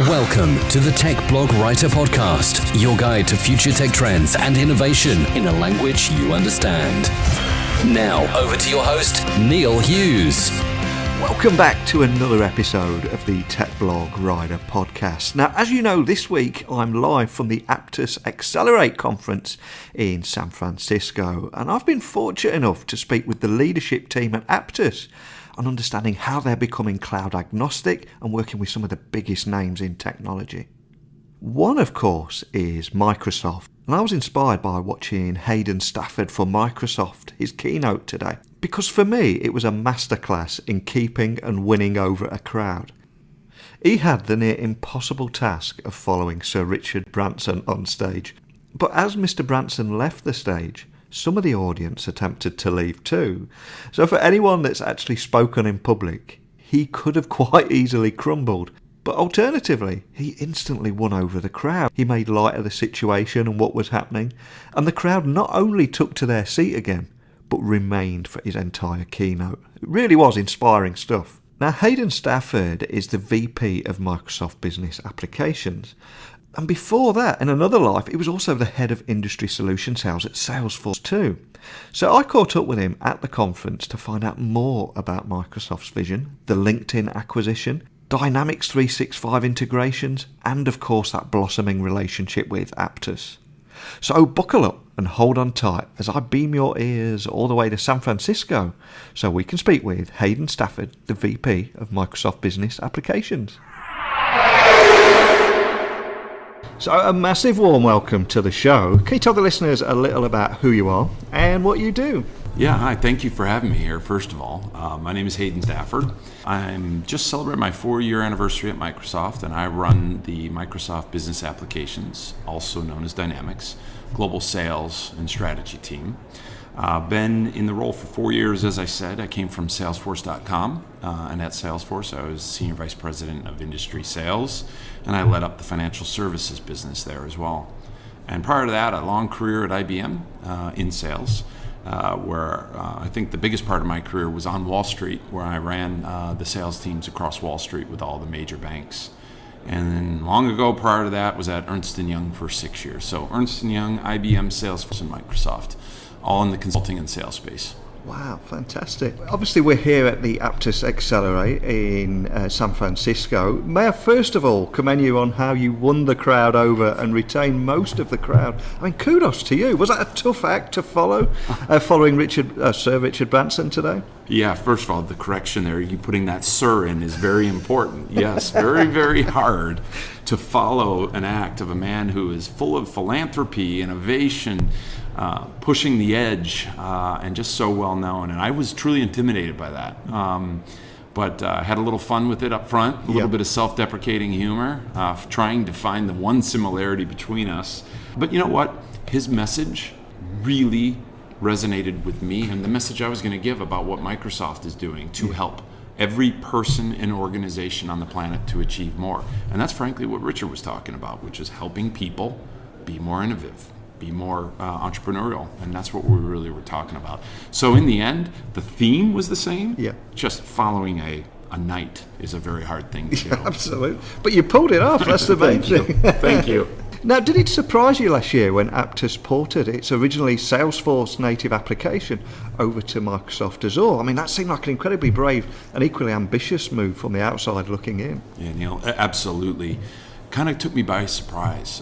Welcome to the Tech Blog Writer Podcast, your guide to future tech trends and innovation in a language you understand. Now, over to your host, Neil Hughes. Welcome back to another episode of the Tech Blog Writer Podcast. Now, as you know, this week I'm live from the Apttus Accelerate conference in San Francisco, and I've been fortunate enough to speak with the leadership team at Apttus on understanding how they're becoming cloud agnostic and working with some of the biggest names in technology. One, of course, is Microsoft. And I was inspired by watching Hayden Stafford for Microsoft, his keynote today, because for me it was a masterclass in keeping and winning over a crowd. He had the near impossible task of following Sir Richard Branson on stage. But as Mr. Branson left the stage, some of the audience attempted to leave too. So for anyone that's actually spoken in public, he could have quite easily crumbled. But alternatively, he instantly won over the crowd. He made light of the situation and what was happening, and the crowd not only took to their seat again, but remained for his entire keynote. It really was inspiring stuff. Now, Hayden Stafford is the VP of Microsoft Business Applications. And before that, in another life, he was also the head of industry solution sales at Salesforce too. So I caught up with him at the conference to find out more about Microsoft's vision, the LinkedIn acquisition, Dynamics 365 integrations, and of course that blossoming relationship with Apttus. So buckle up and hold on tight as I beam your ears all the way to San Francisco so we can speak with Hayden Stafford, the VP of Microsoft Business Applications. So a massive warm welcome to the show. Can you tell the listeners a little about who you are and what you do? Yeah, hi, thank you for having me here, first of all. My name is Hayden Stafford. I'm just celebrating my 4-year anniversary at Microsoft, and I run the Microsoft Business Applications, also known as Dynamics, global sales and strategy team. Been in the role for 4 years, as I said. I came from Salesforce.com, and at Salesforce I was Senior Vice President of Industry Sales, and I led up the financial services business there as well. And prior to that, a long career at IBM in sales, where I think the biggest part of my career was on Wall Street, where I ran the sales teams across Wall Street with all the major banks. And then long ago, prior to that, was at Ernst & Young for 6 years. So Ernst & Young, IBM, Salesforce, and Microsoft, all in the consulting and sales space. Wow, fantastic. Obviously, we're here at the Apttus Accelerate in San Francisco. May I first of all commend you on how you won the crowd over and retained most of the crowd. I mean, kudos to you. Was that a tough act to follow, following Sir Richard Branson today? Yeah, first of all, the correction there, you putting that "sir" in is very important. Yes, very, very hard to follow an act of a man who is full of philanthropy, innovation, pushing the edge, and just so well known. And I was truly intimidated by that. But had a little fun with it up front, a little bit of self-deprecating humor, trying to find the one similarity between us. But you know what? His message really resonated with me, and the message I was going to give about what Microsoft is doing to help every person and organization on the planet to achieve more. And that's frankly what Richard was talking about, which is helping people be more innovative, be more entrepreneurial, and that's what we really were talking about. So in the end, the theme was the same. Yeah. Just following a night is a very hard thing to do. Yeah, absolutely. But you pulled it off. That's the main thing. Thank you. Now, did it surprise you last year when Apttus ported its originally Salesforce native application over to Microsoft Azure? I mean, that seemed like an incredibly brave and equally ambitious move from the outside looking in. Yeah, Neil, absolutely. Kind of took me by surprise.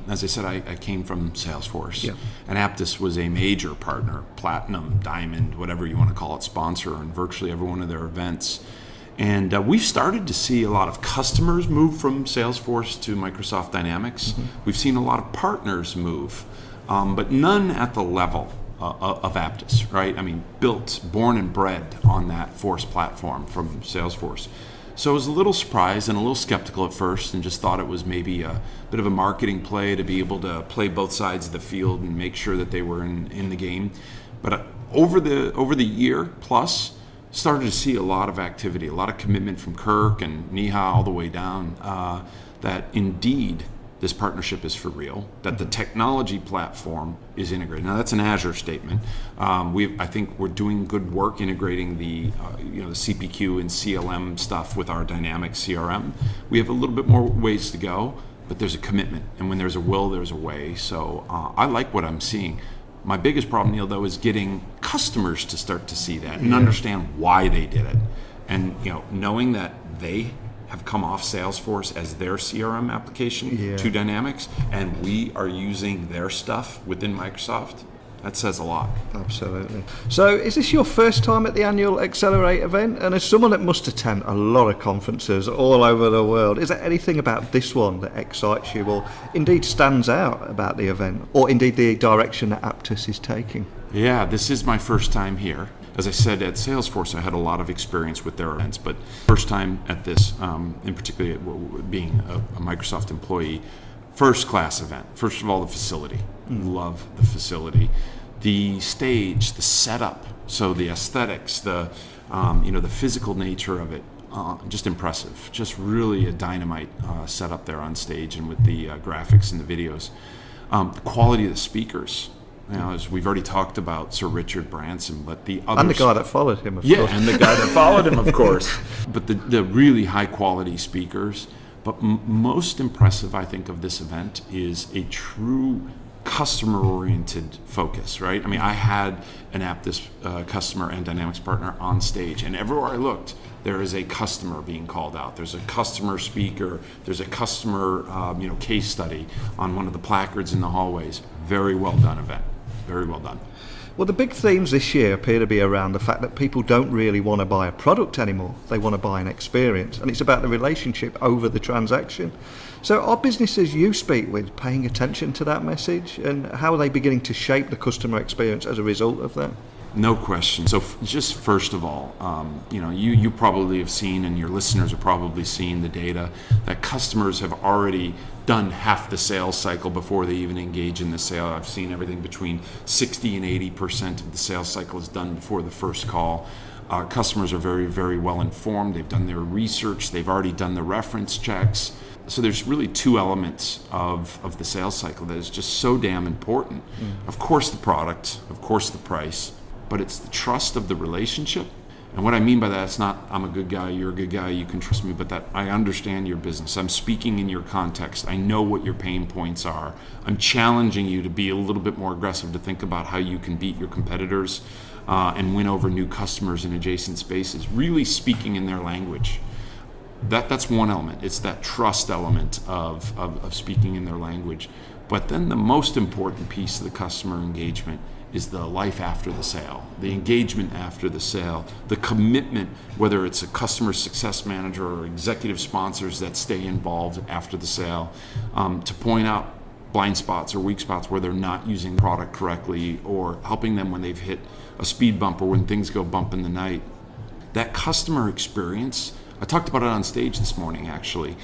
As I said, I came from Salesforce, and Apttus was a major partner, platinum, diamond, whatever you want to call it, sponsor in virtually every one of their events. And we've started to see a lot of customers move from Salesforce to Microsoft Dynamics. Mm-hmm. We've seen a lot of partners move, but none at the level of Apttus, right? I mean, born and bred on that Force platform from Salesforce. So I was a little surprised and a little skeptical at first, and just thought it was maybe a bit of a marketing play to be able to play both sides of the field and make sure that they were in the game. But over the year plus, started to see a lot of activity, a lot of commitment from Kirk and Neha all the way down, that indeed this partnership is for real, that the technology platform is integrated. Now that's an Azure statement. I think we're doing good work integrating the CPQ and CLM stuff with our Dynamics CRM. We have a little bit more ways to go, but there's a commitment, and when there's a will, there's a way. So I like what I'm seeing. My biggest problem, Neil, though, is getting customers to start to see that and understand why they did it, and knowing that they have come off Salesforce as their CRM application to Dynamics, and we are using their stuff within Microsoft. That says a lot. Absolutely. So is this your first time at the annual Accelerate event? And as someone that must attend a lot of conferences all over the world, is there anything about this one that excites you or indeed stands out about the event, or indeed the direction that Apttus is taking? Yeah, this is my first time here. As I said, at Salesforce, I had a lot of experience with their events, but first time at this, in particular being a Microsoft employee, first class event. First of all, the facility. Love the facility. The stage, the setup, so the aesthetics, the physical nature of it, just impressive. Just really a dynamite setup there on stage and with the graphics and the videos. The quality of the speakers. As we've already talked about Sir Richard Branson, but the other... And the guy that followed him, of course. Yeah, and the guy that followed him, of course. But the really high-quality speakers. But most impressive, I think, of this event is a true customer-oriented focus, right? I mean, I had an Apttus customer and Dynamics partner on stage, and everywhere I looked, there is a customer being called out. There's a customer speaker. There's a customer, case study on one of the placards in the hallways. Very well done event. Very well done. Well, the big themes this year appear to be around the fact that people don't really want to buy a product anymore. They want to buy an experience, and it's about the relationship over the transaction. So are businesses you speak with paying attention to that message, and how are they beginning to shape the customer experience as a result of that? No question. So just first of all, you probably have seen, and your listeners have probably seen the data, that customers have already done half the sales cycle before they even engage in the sale. I've seen everything between 60 and 80% of the sales cycle is done before the first call. Our customers are very, very well informed. They've done their research. They've already done the reference checks. So there's really two elements of the sales cycle that is just so damn important. Of course the product, of course the price, but it's the trust of the relationship. And what I mean by that, it's not I'm a good guy, you're a good guy, you can trust me, but that I understand your business. I'm speaking in your context. I know what your pain points are. I'm challenging you to be a little bit more aggressive, to think about how you can beat your competitors and win over new customers in adjacent spaces, really speaking in their language. That's one element. It's that trust element of speaking in their language. But then the most important piece of the customer engagement is the life after the sale, the engagement after the sale, the commitment, whether it's a customer success manager or executive sponsors that stay involved after the sale, to point out blind spots or weak spots where they're not using the product correctly, or helping them when they've hit a speed bump or when things go bump in the night. That customer experience, I talked about it on stage this morning actually.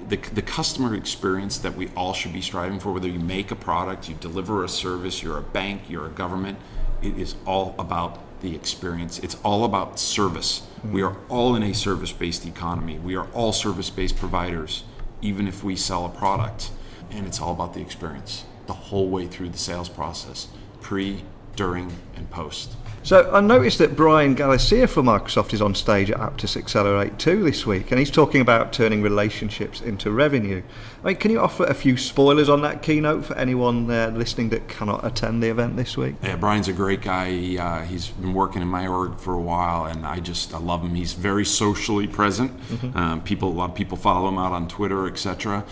The customer experience that we all should be striving for, whether you make a product, you deliver a service, you're a bank, you're a government, it is all about the experience. It's all about service. We are all in a service-based economy. We are all service-based providers, even if we sell a product. And it's all about the experience the whole way through the sales process, pre, during, and post. So I noticed that Brian Galicia from Microsoft is on stage at Apttus Accelerate 2 this week, and he's talking about turning relationships into revenue. I mean, can you offer a few spoilers on that keynote for anyone listening that cannot attend the event this week? Yeah, Brian's a great guy. He's been working in my org for a while, and I love him. He's very socially present. A lot of people follow him out on Twitter, etc.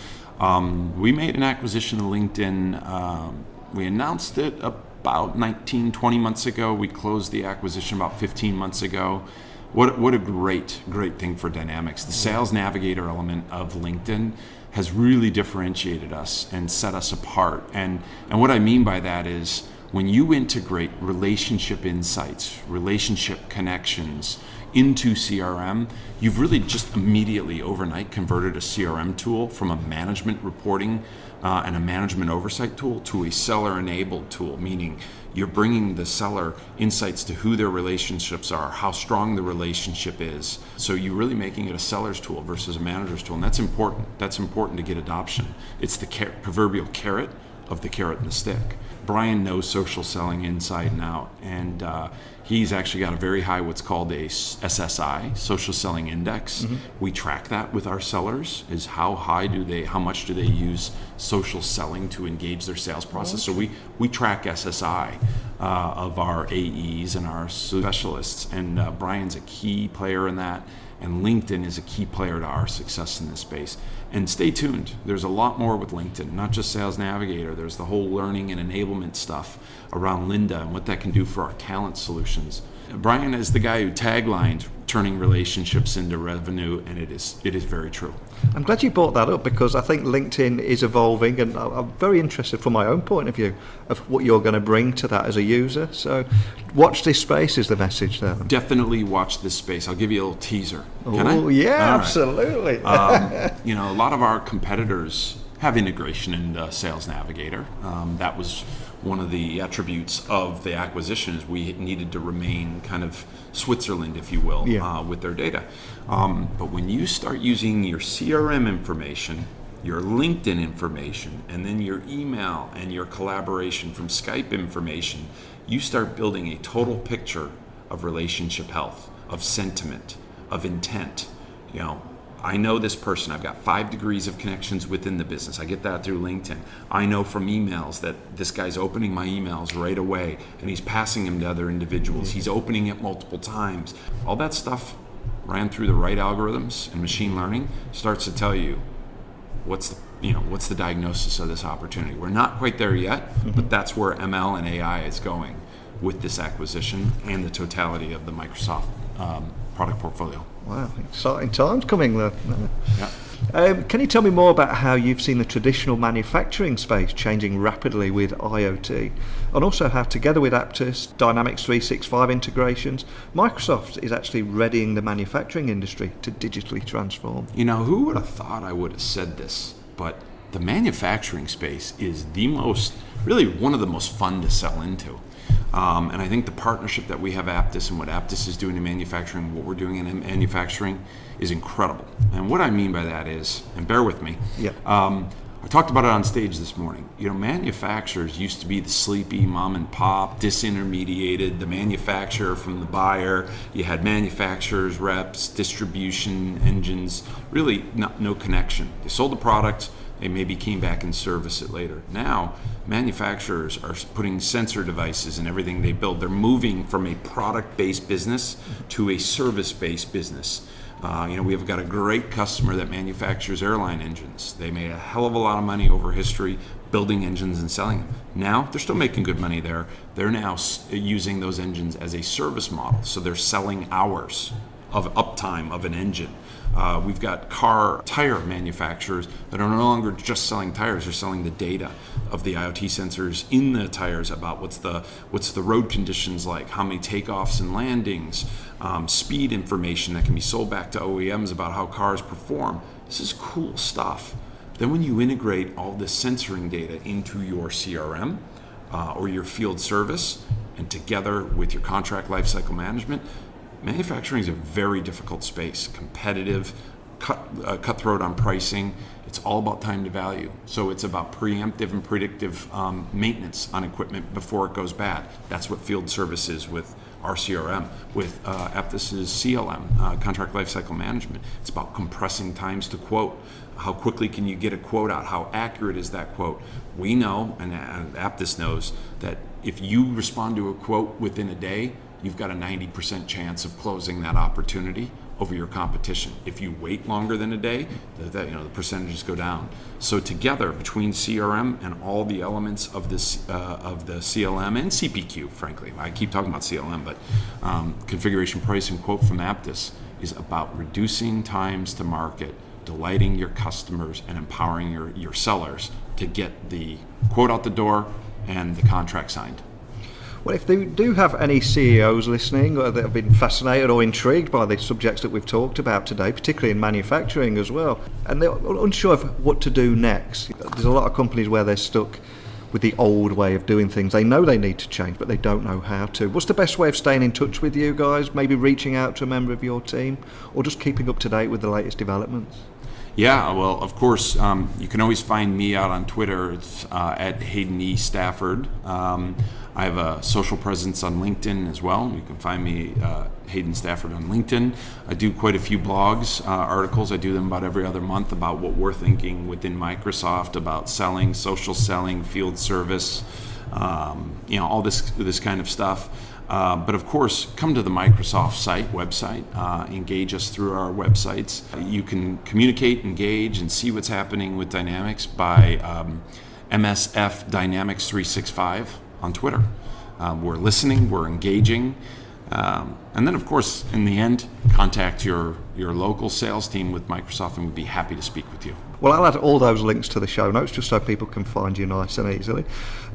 We made an acquisition of LinkedIn. We announced it about 20 months ago. We closed the acquisition about 15 months ago. What a great thing for Dynamics. The Sales Navigator element of LinkedIn has really differentiated us and set us apart. And what I mean by that is when you integrate relationship insights, relationship connections into CRM, you've really just immediately overnight converted a CRM tool from a management reporting and a management oversight tool to a seller-enabled tool, meaning you're bringing the seller insights to who their relationships are, how strong the relationship is. So you're really making it a seller's tool versus a manager's tool, and that's important. That's important to get adoption. It's the proverbial carrot of the carrot and the stick. Brian knows social selling inside and out, and he's actually got a very high, what's called a SSI, Social Selling Index. Mm-hmm. We track that with our sellers, is how much do they use social selling to engage their sales process. Okay. So we track SSI of our AEs and our specialists, and Brian's a key player in that, and LinkedIn is a key player to our success in this space. And stay tuned. There's a lot more with LinkedIn, not just Sales Navigator. There's the whole learning and enablement stuff around Linda and what that can do for our talent solutions. Brian is the guy who taglined turning relationships into revenue, and it is very true. I'm glad you brought that up, because I think LinkedIn is evolving, and I'm very interested from my own point of view of what you're going to bring to that as a user. So watch this space is the message there. Definitely watch this space. I'll give you a little teaser. Oh, yeah, absolutely. A lot of our competitors have integration into Sales Navigator. That was one of the attributes of the acquisition, is we needed to remain kind of Switzerland, if you will, with their data. But when you start using your CRM information, your LinkedIn information, and then your email and your collaboration from Skype information, you start building a total picture of relationship health, of sentiment, of intent. I know this person. I've got 5 degrees of connections within the business. I get that through LinkedIn. I know from emails that this guy's opening my emails right away, and he's passing them to other individuals. He's opening it multiple times. All that stuff ran through the right algorithms, and machine learning starts to tell you what's the diagnosis of this opportunity. We're not quite there yet, but that's where ML and AI is going with this acquisition and the totality of the Microsoft product portfolio. Wow, exciting times coming there. Yeah. Can you tell me more about how you've seen the traditional manufacturing space changing rapidly with IoT, and also how, together with Apttus, Dynamics 365 integrations, Microsoft is actually readying the manufacturing industry to digitally transform? Who would have thought I would have said this, but the manufacturing space is really one of the most fun to sell into. And I think the partnership that we have Apttus and what Apttus is doing in manufacturing, what we're doing in manufacturing, is incredible. And what I mean by that is, and bear with me, I talked about it on stage this morning. Manufacturers used to be the sleepy mom and pop, disintermediated, the manufacturer from the buyer. You had manufacturers, reps, distribution, engines, really no connection. They sold the product, they maybe came back and service it later. Now, manufacturers are putting sensor devices in everything they build. They're moving from a product-based business to a service-based business. We've got a great customer that manufactures airline engines. They made a hell of a lot of money over history building engines and selling them. Now, they're still making good money there. They're now using those engines as a service model. So they're selling hours of uptime of an engine. We've got tire manufacturers that are no longer just selling tires, they're selling the data of the IoT sensors in the tires about what's the road conditions like, how many takeoffs and landings, speed information that can be sold back to OEMs about how cars perform. This is cool stuff. Then when you integrate all this sensoring data into your CRM or your field service, and together with your contract lifecycle management, manufacturing is a very difficult space, competitive, cutthroat on pricing. It's all about time to value. So it's about preemptive and predictive maintenance on equipment before it goes bad. That's what field service is with our CRM, with Apttus's CLM, contract lifecycle management. It's about compressing times to quote. How quickly can you get a quote out? How accurate is that quote? We know, and Apttus knows, that if you respond to a quote within a day, you've got a 90% chance of closing that opportunity over your competition. If you wait longer than a day, the percentages go down. So together, between CRM and all the elements of this of the CLM and CPQ, frankly, I keep talking about CLM, but configuration, price, and quote from Apttus is about reducing times to market, delighting your customers, and empowering your sellers to get the quote out the door and the contract signed. Well, if they do have any CEOs listening that have been fascinated or intrigued by the subjects that we've talked about today, particularly in manufacturing as well, and they're unsure of what to do next, there's a lot of companies where they're stuck with the old way of doing things. They know they need to change, but they don't know how to. What's the best way of staying in touch with you guys? Maybe reaching out to a member of your team, or just keeping up to date with the latest developments? Yeah, well, of course, you can always find me out on Twitter. It's at Hayden E. Stafford. I have a social presence on LinkedIn as well. You can find me, Hayden Stafford, on LinkedIn. I do quite a few blogs, articles. I do them about every other month about what we're thinking within Microsoft about selling, social selling, field service, all this kind of stuff. But of course, come to the Microsoft website, engage us through our websites. You can communicate, engage, and see what's happening with Dynamics by MSF Dynamics 365 on Twitter. We're listening, we're engaging, and then of course, in the end, contact your local sales team with Microsoft, and we'd be happy to speak with you. Well, I'll add all those links to the show notes just so people can find you nice and easily.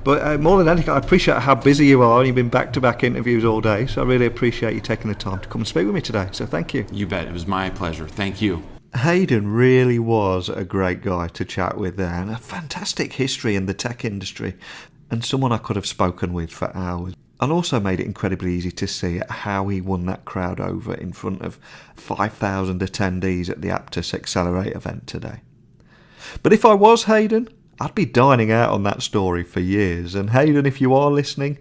But more than anything, I appreciate how busy you are. You've been back-to-back interviews all day, so I really appreciate you taking the time to come and speak with me today. So thank you. You bet. It was my pleasure. Thank you. Hayden really was a great guy to chat with there, and a fantastic history in the tech industry, and someone I could have spoken with for hours. And also made it incredibly easy to see how he won that crowd over in front of 5,000 attendees at the Apttus Accelerate event today. But if I was Hayden, I'd be dining out on that story for years. And Hayden, if you are listening,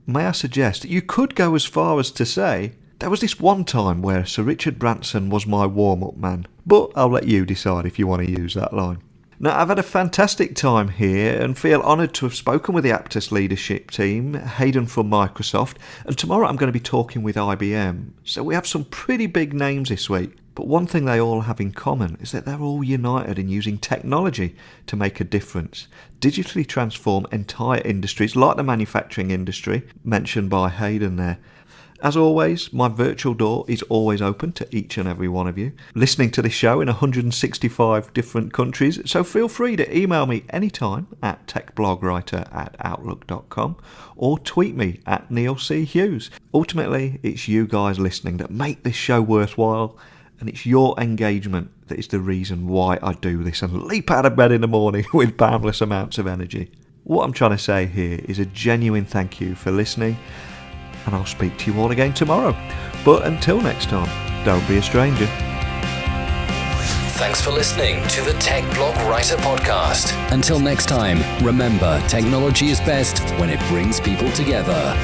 may I suggest that you could go as far as to say, there was this one time where Sir Richard Branson was my warm-up man. But I'll let you decide if you want to use that line. Now, I've had a fantastic time here and feel honoured to have spoken with the Apttus leadership team, Hayden from Microsoft, and tomorrow I'm going to be talking with IBM. So we have some pretty big names this week, but one thing they all have in common is that they're all united in using technology to make a difference, digitally transform entire industries like the manufacturing industry, mentioned by Hayden there. As always, my virtual door is always open to each and every one of you, listening to this show in 165 different countries, so feel free to email me anytime at techblogwriter@outlook.com or tweet me at Neil C. Hughes. Ultimately, it's you guys listening that make this show worthwhile, and it's your engagement that is the reason why I do this and leap out of bed in the morning with boundless amounts of energy. What I'm trying to say here is a genuine thank you for listening, and I'll speak to you all again tomorrow. But until next time, don't be a stranger. Thanks for listening to the Tech Blog Writer Podcast. Until next time, remember, technology is best when it brings people together.